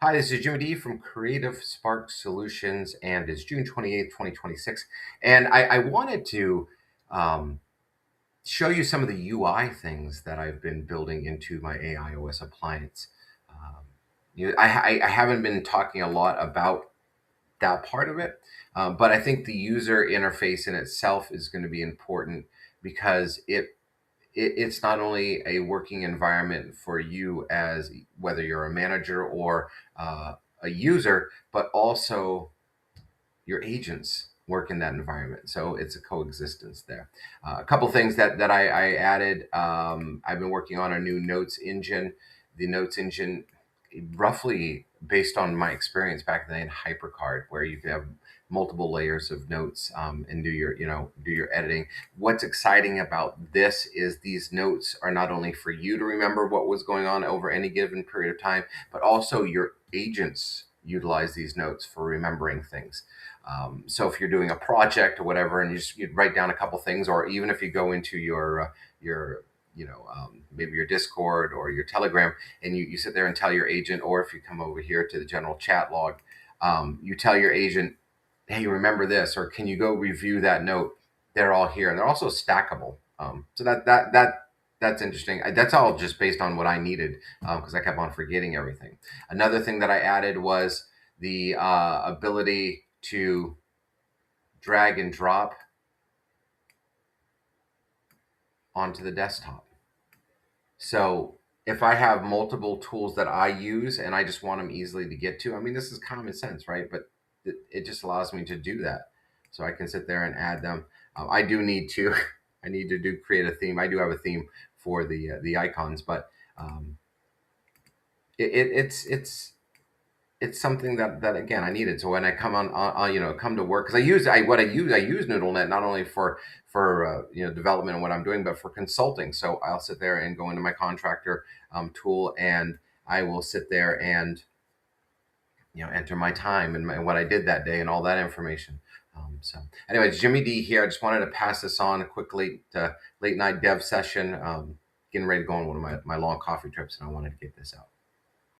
Hi, this is Jimmy D from Creative Spark Solutions, and it's June 28th, 2026. And I wanted to um, show you some of the UI things that I've been building into my AIOS appliance. Um, I haven't been talking a lot about that part of it, but I think the user interface in itself is going to be important because it's not only a working environment for you as whether you're a manager or a user, but also your agents work in that environment. So it's a coexistence there. A couple things that I added. I've been working on a new notes engine. The notes engine, roughly based on my experience back then in HyperCard, where you have multiple layers of notes and do your editing. What's exciting about this is these notes are not only for you to remember what was going on over any given period of time, but also your agents utilize these notes for remembering things. So if you're doing a project or whatever, and you write down a couple things, or even if you go into your maybe your Discord or your Telegram, and you sit there and tell your agent, or if you come over here to the general chat log, you tell your agent, hey, you remember this, or can you go review that note? They're all here, and they're also stackable. So that's interesting. That's all just based on what I needed because I kept on forgetting everything. Another thing that I added was the ability to drag and drop onto the desktop. So if I have multiple tools that I use and I just want them easily to get to, I mean, this is common sense, right? But it just allows me to do that. So I can sit there and add them. I do need to, I need to do create a theme. I do have a theme for the icons, but it's something that again I needed. So when I come come to work, because I use NoodleNet not only for development and what I'm doing, but for consulting. So I'll sit there and go into my contractor tool, and I will sit there and enter my time and what I did that day and all that information. So anyways, Jimmy D here. I just wanted to pass this on quickly to late night dev session. Getting ready to go on one of my long coffee trips, and I wanted to get this out.